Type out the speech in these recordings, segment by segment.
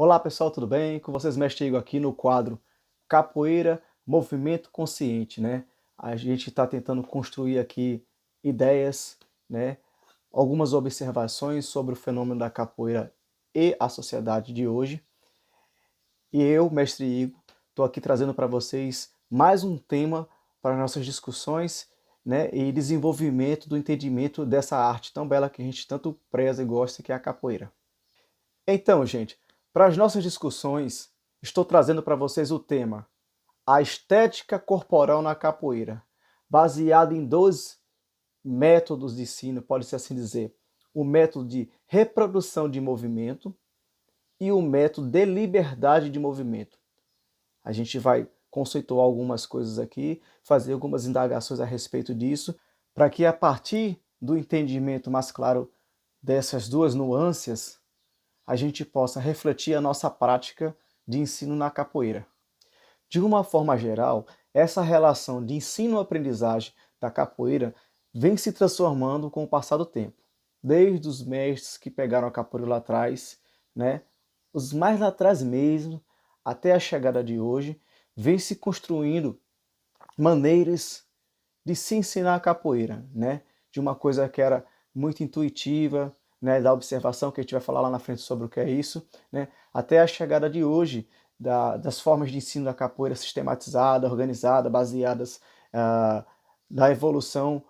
Olá pessoal, tudo bem? Com vocês, Mestre Igor, aqui no quadro Capoeira, Movimento Consciente, né? A gente está tentando construir aqui ideias, né? Algumas observações sobre o fenômeno da capoeira e a sociedade de hoje. E eu, Mestre Igor, estou aqui trazendo para vocês mais um tema para nossas discussões, né? E desenvolvimento do entendimento dessa arte tão bela que a gente tanto preza e gosta, que é a capoeira. Então, gente, para as nossas discussões, estou trazendo para vocês o tema A Estética Corporal na Capoeira, baseado em dois métodos de ensino, pode-se assim dizer. O método de reprodução de movimento e o método de liberdade de movimento. A gente vai conceituar algumas coisas aqui, fazer algumas indagações a respeito disso, para que a partir do entendimento mais claro dessas duas nuances, a gente possa refletir a nossa prática de ensino na capoeira. De uma forma geral, essa relação de ensino-aprendizagem da capoeira vem se transformando com o passar do tempo. Desde os mestres que pegaram a capoeira lá atrás, né, os mais lá atrás mesmo, até a chegada de hoje, vem se construindo maneiras de se ensinar a capoeira, né? De uma coisa que era muito intuitiva, né? Da observação, que a gente vai falar lá na frente sobre o que é isso, né? Até a chegada de hoje das formas de ensino da capoeira sistematizada, organizada, baseadas na evolução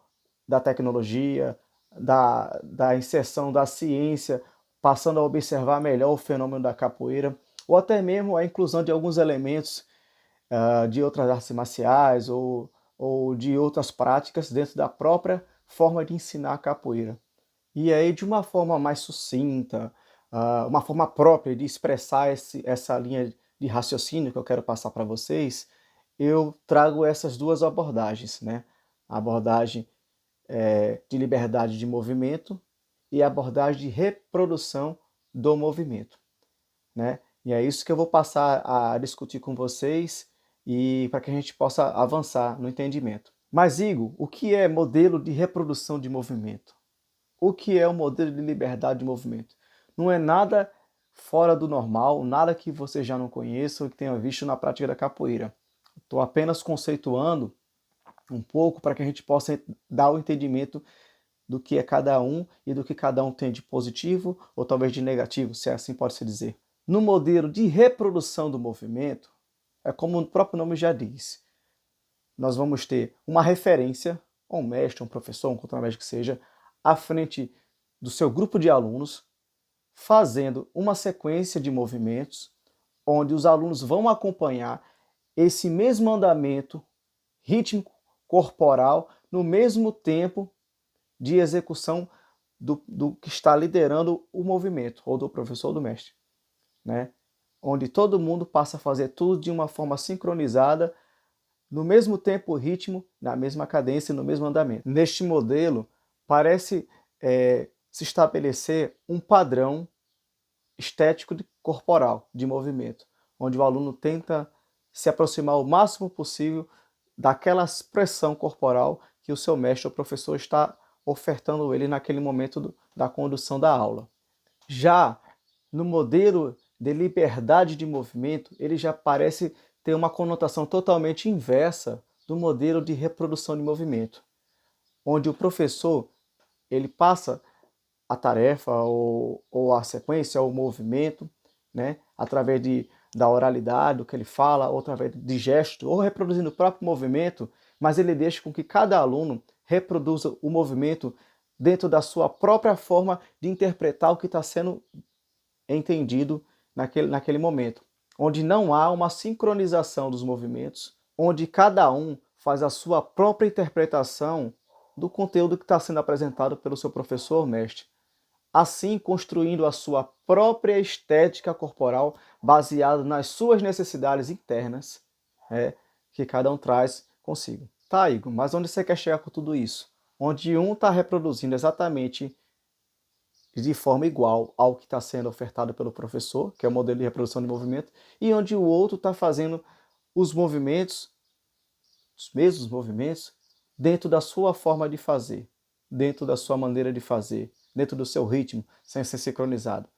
da tecnologia, da inserção da ciência, passando a observar melhor o fenômeno da capoeira, ou até mesmo a inclusão de alguns elementos de outras artes marciais ou de outras práticas dentro da própria forma de ensinar a capoeira. E aí, de uma forma mais sucinta, uma forma própria de expressar essa linha de raciocínio que eu quero passar para vocês, eu trago essas duas abordagens, né? A abordagem de liberdade de movimento e a abordagem de reprodução do movimento, né? E é isso que eu vou passar a discutir com vocês e para que a gente possa avançar no entendimento. Mas, Igor, o que é modelo de reprodução de movimento? O que é o modelo de liberdade de movimento? Não é nada fora do normal, nada que você já não conheça ou que tenha visto na prática da capoeira. Estou apenas conceituando um pouco para que a gente possa dar o entendimento do que é cada um e do que cada um tem de positivo ou talvez de negativo, se assim pode se dizer. No modelo de reprodução do movimento, é como o próprio nome já diz, nós vamos ter uma referência, um mestre, um professor, um contramestre que seja, à frente do seu grupo de alunos, fazendo uma sequência de movimentos, onde os alunos vão acompanhar esse mesmo andamento rítmico, corporal, no mesmo tempo de execução do que está liderando o movimento, ou do professor ou do mestre, né? Onde todo mundo passa a fazer tudo de uma forma sincronizada, no mesmo tempo, ritmo, na mesma cadência, no mesmo andamento. Neste modelo, parece se estabelecer um padrão estético corporal de movimento, onde o aluno tenta se aproximar o máximo possível daquela expressão corporal que o seu mestre ou professor está ofertando ele naquele momento da condução da aula. Já no modelo de liberdade de movimento, ele já parece ter uma conotação totalmente inversa do modelo de reprodução de movimento, onde o professor ele passa a tarefa ou a sequência ou o movimento, né, através da oralidade, do que ele fala, ou através de gesto, ou reproduzindo o próprio movimento, mas ele deixa com que cada aluno reproduza o movimento dentro da sua própria forma de interpretar o que está sendo entendido naquele momento, onde não há uma sincronização dos movimentos, onde cada um faz a sua própria interpretação do conteúdo que está sendo apresentado pelo seu professor ou mestre, assim construindo a sua própria estética corporal baseada nas suas necessidades internas, que cada um traz consigo. Tá, Igor, mas onde você quer chegar com tudo isso? Onde um está reproduzindo exatamente de forma igual ao que está sendo ofertado pelo professor, que é o modelo de reprodução de movimento, e onde o outro está fazendo os movimentos, os mesmos movimentos, dentro da sua forma de fazer, dentro da sua maneira de fazer, dentro do seu ritmo, sem ser sincronizado.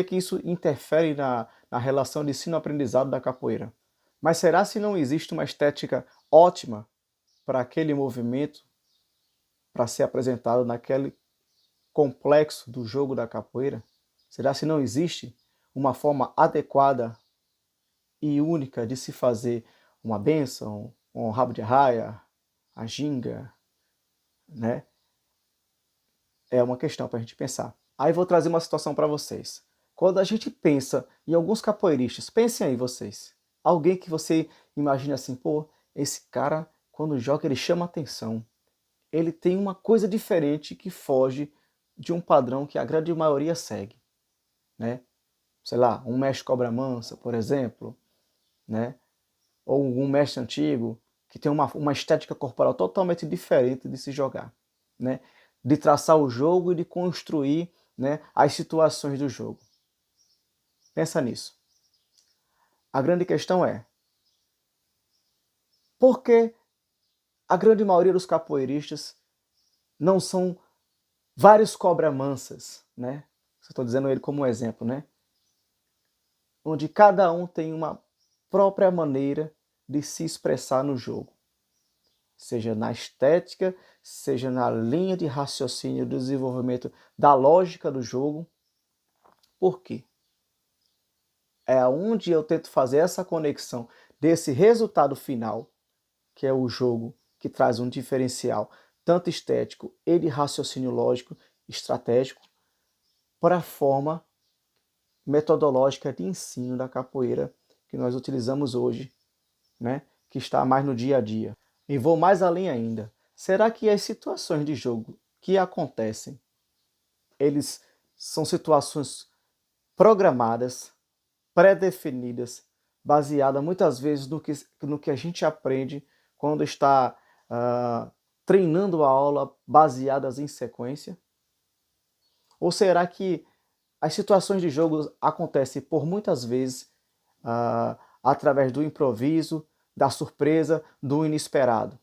que isso interfere na relação de ensino-aprendizado da capoeira? Mas será se não existe uma estética ótima para aquele movimento, para ser apresentado naquele complexo do jogo da capoeira? Será se não existe uma forma adequada e única de se fazer uma bênção, um rabo de arraia, a ginga, né? É uma questão para a gente pensar. Aí vou trazer uma situação para vocês. Quando a gente pensa em alguns capoeiristas, pensem aí vocês. Alguém que você imagina assim, pô, esse cara, quando joga, ele chama atenção. Ele tem uma coisa diferente que foge de um padrão que a grande maioria segue, né? Sei lá, um mestre cobra mansa, por exemplo, né? Ou um mestre antigo que tem uma estética corporal totalmente diferente de se jogar, né? De traçar o jogo e de construir, né, as situações do jogo. Pensa nisso. A grande questão é, por que a grande maioria dos capoeiristas não são vários cobra-mansas, né? Estou dizendo ele como um exemplo, né? Onde cada um tem uma própria maneira de se expressar no jogo. Seja na estética, seja na linha de raciocínio do desenvolvimento da lógica do jogo. Por quê? É onde eu tento fazer essa conexão desse resultado final, que é o jogo, que traz um diferencial tanto estético e de raciocínio lógico, estratégico, para a forma metodológica de ensino da capoeira que nós utilizamos hoje, né? Que está mais no dia a dia. E vou mais além ainda. Será que as situações de jogo que acontecem, eles são situações programadas, pré-definidas, baseadas muitas vezes no que a gente aprende quando está treinando a aula baseadas em sequência? Ou será que as situações de jogo acontecem por muitas vezes através do improviso, da surpresa, do inesperado?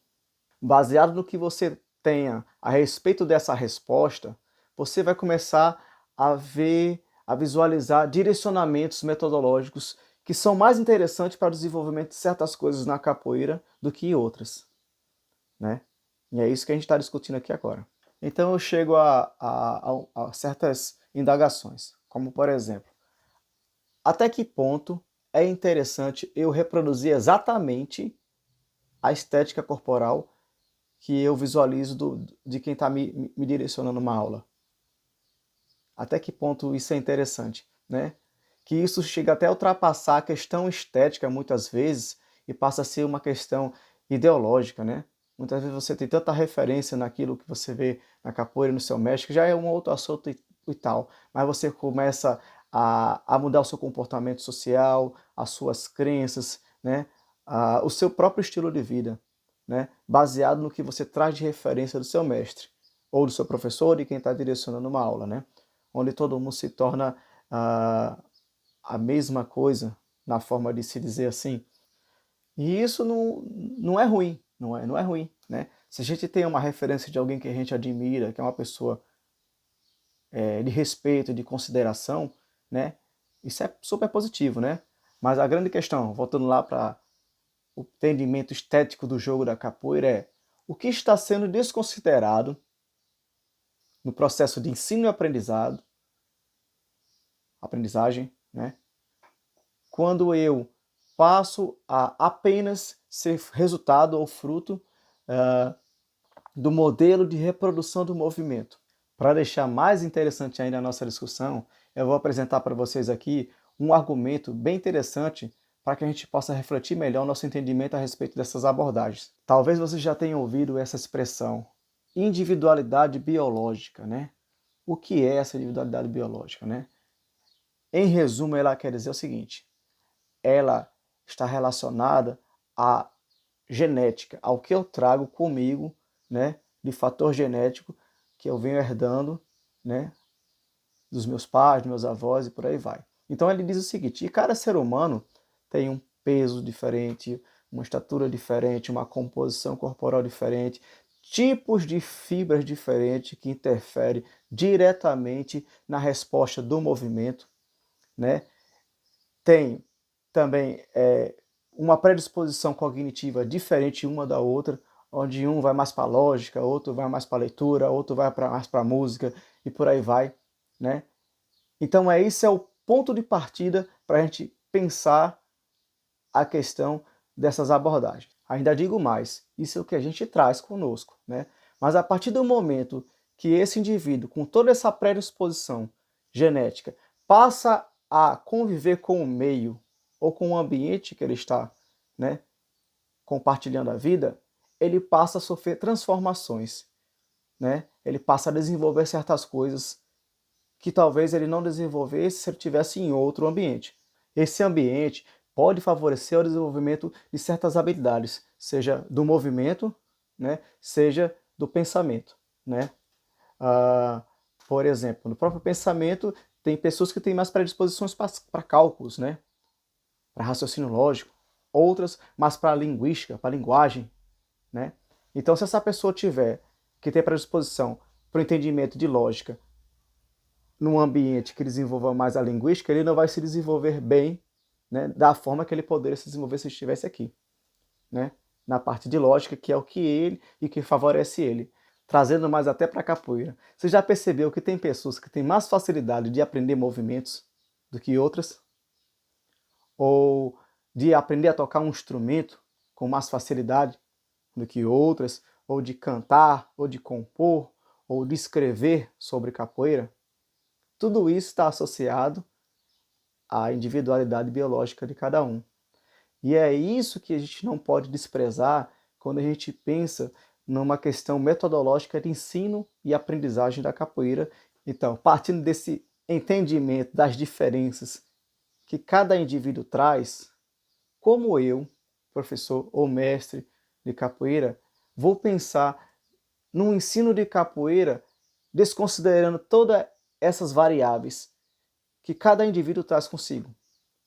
Baseado no que você tenha a respeito dessa resposta, você vai começar a ver, a visualizar direcionamentos metodológicos que são mais interessantes para o desenvolvimento de certas coisas na capoeira do que outras, né? E é isso que a gente está discutindo aqui agora. Então eu chego a certas indagações, como por exemplo, até que ponto é interessante eu reproduzir exatamente a estética corporal que eu visualizo de quem está me direcionando uma aula? Até que ponto isso é interessante, né? Que isso chega até a ultrapassar a questão estética muitas vezes e passa a ser uma questão ideológica, né? Muitas vezes você tem tanta referência naquilo que você vê na capoeira, no seu mestre, que já é um outro assunto e tal, mas você começa a mudar o seu comportamento social, as suas crenças, né? O seu próprio estilo de vida, né? Baseado no que você traz de referência do seu mestre, ou do seu professor, e quem está direcionando uma aula, né? Onde todo mundo se torna a mesma coisa, na forma de se dizer assim. E isso não é ruim, não é ruim, né? Se a gente tem uma referência de alguém que a gente admira, que é uma pessoa de respeito, de consideração, né? Isso é super positivo, né? Mas a grande questão, voltando lá para o entendimento estético do jogo da capoeira, é o que está sendo desconsiderado no processo de ensino e aprendizagem, né? Quando eu passo a apenas ser resultado ou fruto do modelo de reprodução do movimento. Para deixar mais interessante ainda a nossa discussão, eu vou apresentar para vocês aqui um argumento bem interessante para que a gente possa refletir melhor nosso entendimento a respeito dessas abordagens. Talvez você já tenha ouvido essa expressão, individualidade biológica, né? O que é essa individualidade biológica, né? Em resumo, ela quer dizer o seguinte: ela está relacionada à genética, ao que eu trago comigo, né, de fator genético que eu venho herdando, né, dos meus pais, dos meus avós e por aí vai. Então ele diz o seguinte: e cada ser humano tem um peso diferente, uma estatura diferente, uma composição corporal diferente, tipos de fibras diferentes que interferem diretamente na resposta do movimento. né? Tem também uma predisposição cognitiva diferente uma da outra, onde um vai mais para a lógica, outro vai mais para a leitura, outro vai mais para a música e por aí vai, né? Então esse é o ponto de partida para a gente pensar a questão dessas abordagens. Ainda digo mais, isso é o que a gente traz conosco, né? Mas a partir do momento que esse indivíduo, com toda essa predisposição genética, passa a conviver com o meio ou com o ambiente que ele está, né, compartilhando a vida, ele passa a sofrer transformações, né? Ele passa a desenvolver certas coisas que talvez ele não desenvolvesse se ele estivesse em outro ambiente. Esse ambiente pode favorecer o desenvolvimento de certas habilidades, seja do movimento, né, seja do pensamento, né? Ah, por exemplo, no próprio pensamento, tem pessoas que têm mais predisposições para cálculos, né, para raciocínio lógico, outras mais para linguística, para linguagem, né? Então, se essa pessoa tiver que ter predisposição para o entendimento de lógica num ambiente que desenvolva mais a linguística, ele não vai se desenvolver bem, né, da forma que ele poderia se desenvolver se estivesse aqui, né, na parte de lógica, que é o que ele e que favorece ele. Trazendo mais até para a capoeira. Você já percebeu que tem pessoas que têm mais facilidade de aprender movimentos do que outras? Ou de aprender a tocar um instrumento com mais facilidade do que outras? Ou de cantar, ou de compor, ou de escrever sobre capoeira? Tudo isso está associado à individualidade biológica de cada um. E é isso que a gente não pode desprezar quando a gente pensa numa questão metodológica de ensino e aprendizagem da capoeira. Então, partindo desse entendimento das diferenças que cada indivíduo traz, como eu, professor ou mestre de capoeira, vou pensar no ensino de capoeira desconsiderando todas essas variáveis que cada indivíduo traz consigo,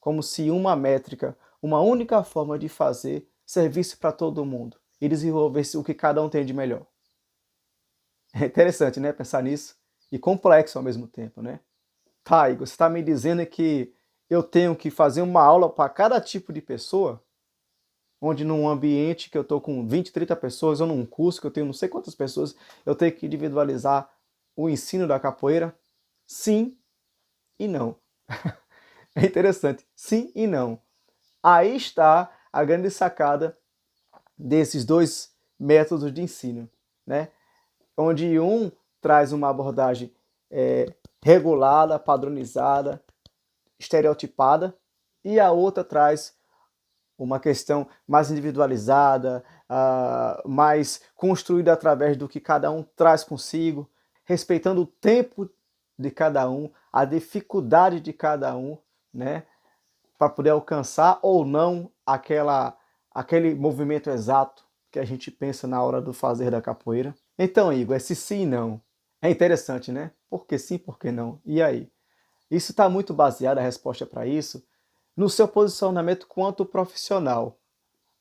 como se uma métrica, uma única forma de fazer, servisse para todo mundo e desenvolvesse o que cada um tem de melhor. É interessante, né, pensar nisso, e complexo ao mesmo tempo, né? Tá, Igor, você está me dizendo que eu tenho que fazer uma aula para cada tipo de pessoa? Onde num ambiente que eu estou com 20, 30 pessoas, ou num curso que eu tenho não sei quantas pessoas, eu tenho que individualizar o ensino da capoeira? Sim e não. É interessante. Sim e não. Aí está a grande sacada desses dois métodos de ensino, né? Onde um traz uma abordagem regulada, padronizada, estereotipada, e a outra traz uma questão mais individualizada, mais construída através do que cada um traz consigo, respeitando o tempo de cada um, a dificuldade de cada um, né, para poder alcançar ou não aquele movimento exato que a gente pensa na hora do fazer da capoeira. Então, Igor, esse sim e não é interessante, né? Por que sim, por que não? E aí? Isso está muito baseado, a resposta para isso, no seu posicionamento quanto profissional,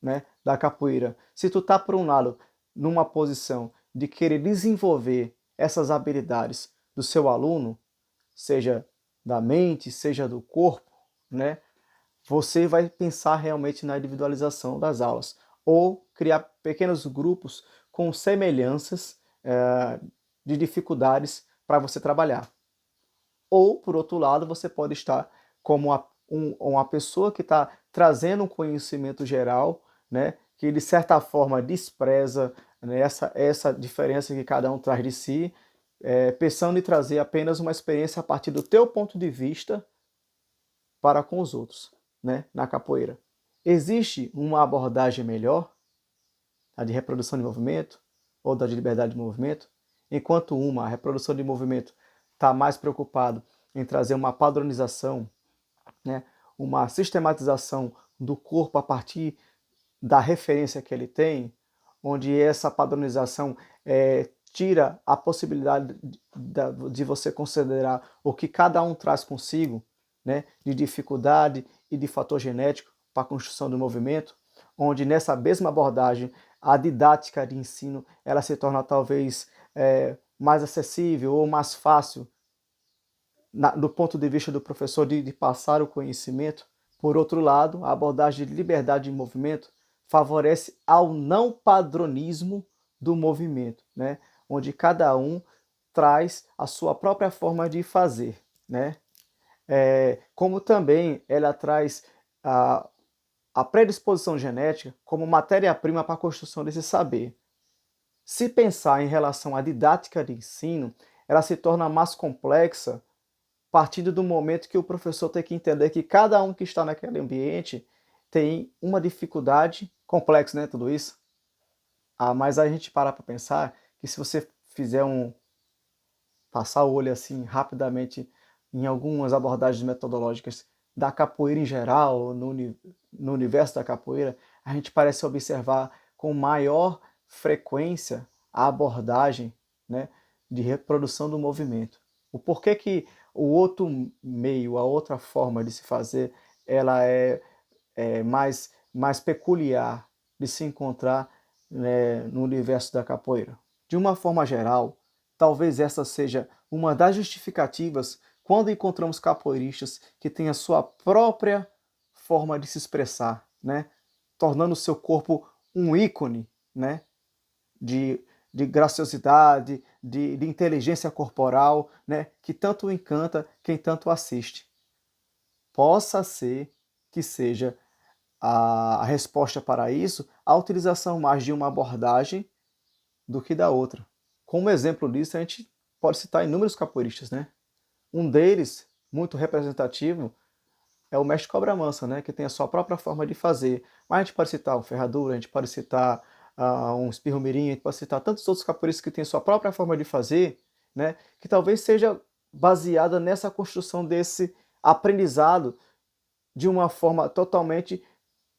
né, da capoeira. Se tu tá, por um lado, numa posição de querer desenvolver essas habilidades do seu aluno, seja da mente, seja do corpo, né, você vai pensar realmente na individualização das aulas ou criar pequenos grupos com semelhanças de dificuldades para você trabalhar. Ou, por outro lado, você pode estar como uma pessoa que está trazendo um conhecimento geral, né, que de certa forma despreza, né, essa diferença que cada um traz de si, pensando em trazer apenas uma experiência a partir do teu ponto de vista para com os outros, né, na capoeira. Existe uma abordagem melhor, a de reprodução de movimento, ou da de liberdade de movimento, enquanto a reprodução de movimento, está mais preocupado em trazer uma padronização, né, uma sistematização do corpo a partir da referência que ele tem, onde essa padronização tira a possibilidade de você considerar o que cada um traz consigo, né, de dificuldade e de fator genético para a construção do movimento, onde nessa mesma abordagem a didática de ensino ela se torna talvez mais acessível ou mais fácil do ponto de vista do professor de passar o conhecimento. Por outro lado, a abordagem de liberdade de movimento favorece ao não padronismo do movimento, né? Onde cada um traz a sua própria forma de fazer, né? Como também ela traz a predisposição genética como matéria-prima para a construção desse saber. Se pensar em relação à didática de ensino, ela se torna mais complexa partindo do momento que o professor tem que entender que cada um que está naquele ambiente tem uma dificuldade complexa, né, tudo isso. Mas a gente para pensar que se você fizer passar o olho assim rapidamente em algumas abordagens metodológicas da capoeira em geral, no universo da capoeira, a gente parece observar com maior frequência a abordagem, né, de reprodução do movimento. O porquê que o outro meio, a outra forma de se fazer, ela é mais peculiar de se encontrar, né, no universo da capoeira. De uma forma geral, talvez essa seja uma das justificativas quando encontramos capoeiristas que têm a sua própria forma de se expressar, né, tornando o seu corpo um ícone, né, de, de graciosidade, de inteligência corporal, né, que tanto encanta quem tanto assiste. Possa ser que seja a resposta para isso a utilização mais de uma abordagem do que da outra. Como exemplo disso, a gente pode citar inúmeros capoeiristas, né? Um deles, muito representativo, é o mestre Cobra Mansa, né? Que tem a sua própria forma de fazer. Mas a gente pode citar um Ferradura, a gente pode citar um Espirro Mirim, a gente pode citar tantos outros capoeiristas que têm a sua própria forma de fazer, né? Que talvez seja baseada nessa construção desse aprendizado de uma forma totalmente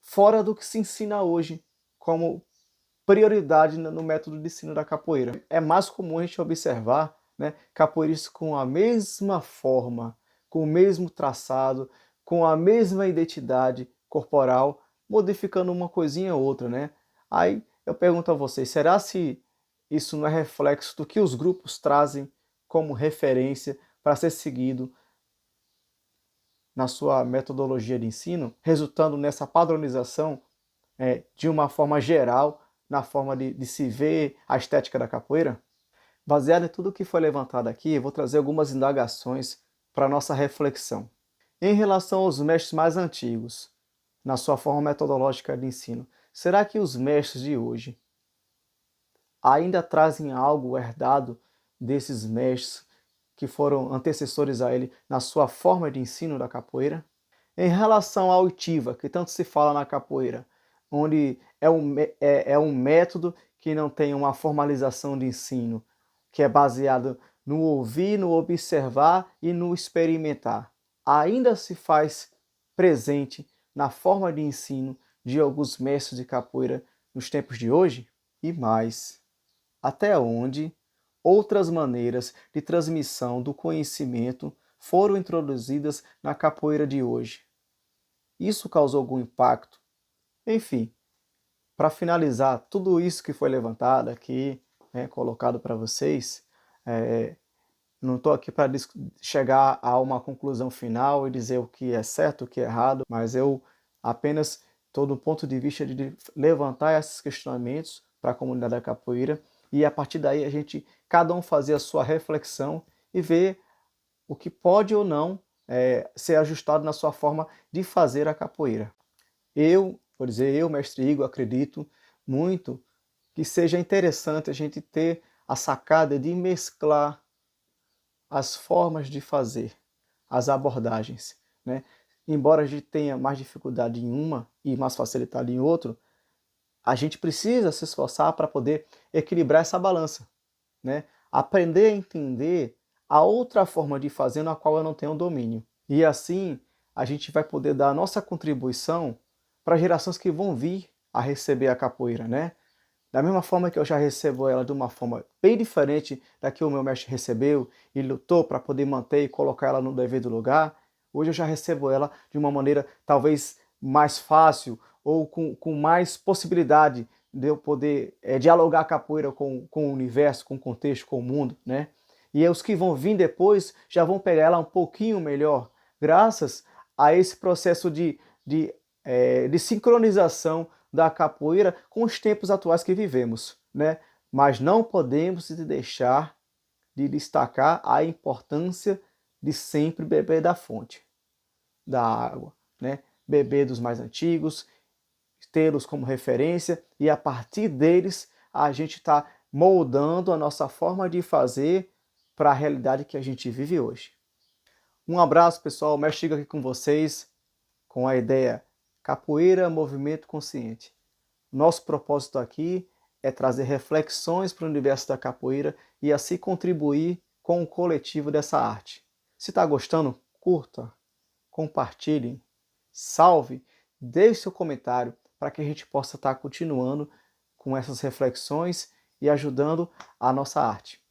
fora do que se ensina hoje, como prioridade no método de ensino da capoeira. É mais comum a gente observar, né, capoeiristas com a mesma forma, com o mesmo traçado, com a mesma identidade corporal, modificando uma coisinha ou outra, né? Aí eu pergunto a vocês, será se isso não é reflexo do que os grupos trazem como referência para ser seguido na sua metodologia de ensino, resultando nessa padronização de uma forma geral, na forma de se ver a estética da capoeira? Baseado em tudo que foi levantado aqui, eu vou trazer algumas indagações para a nossa reflexão. Em relação aos mestres mais antigos, na sua forma metodológica de ensino, será que os mestres de hoje ainda trazem algo herdado desses mestres que foram antecessores a ele na sua forma de ensino da capoeira? Em relação à oitiva, que tanto se fala na capoeira, onde é um método que não tem uma formalização de ensino, que é baseado no ouvir, no observar e no experimentar, ainda se faz presente na forma de ensino de alguns mestres de capoeira nos tempos de hoje? E mais, até onde outras maneiras de transmissão do conhecimento foram introduzidas na capoeira de hoje? Isso causou algum impacto? Enfim, para finalizar tudo isso que foi levantado aqui, né, colocado para vocês, não estou aqui para chegar a uma conclusão final e dizer o que é certo, o que é errado, mas eu apenas estou do ponto de vista de levantar esses questionamentos para a comunidade da capoeira e a partir daí cada um fazer a sua reflexão e ver o que pode ou não ser ajustado na sua forma de fazer a capoeira. Por dizer, eu, mestre Igor, acredito muito que seja interessante a gente ter a sacada de mesclar as formas de fazer, as abordagens, né? Embora a gente tenha mais dificuldade em uma e mais facilidade em outro, a gente precisa se esforçar para poder equilibrar essa balança, né? Aprender a entender a outra forma de fazer na qual eu não tenho domínio. E assim a gente vai poder dar a nossa contribuição para gerações que vão vir a receber a capoeira, né? Da mesma forma que eu já recebo ela de uma forma bem diferente da que o meu mestre recebeu e lutou para poder manter e colocar ela no devido lugar, hoje eu já recebo ela de uma maneira talvez mais fácil ou com mais possibilidade de eu poder dialogar a capoeira com o universo, com o contexto, com o mundo, né? E os que vão vir depois já vão pegar ela um pouquinho melhor, graças a esse processo de sincronização da capoeira com os tempos atuais que vivemos, né? Mas não podemos deixar de destacar a importância de sempre beber da fonte, da água, né? Beber dos mais antigos, tê-los como referência e a partir deles a gente está moldando a nossa forma de fazer para a realidade que a gente vive hoje. Um abraço, pessoal. O Mestre Chico aqui com vocês com a ideia Capoeira Movimento Consciente. Nosso propósito aqui é trazer reflexões para o universo da capoeira e assim contribuir com o coletivo dessa arte. Se está gostando, curta, compartilhe, salve, deixe seu comentário para que a gente possa estar continuando com essas reflexões e ajudando a nossa arte.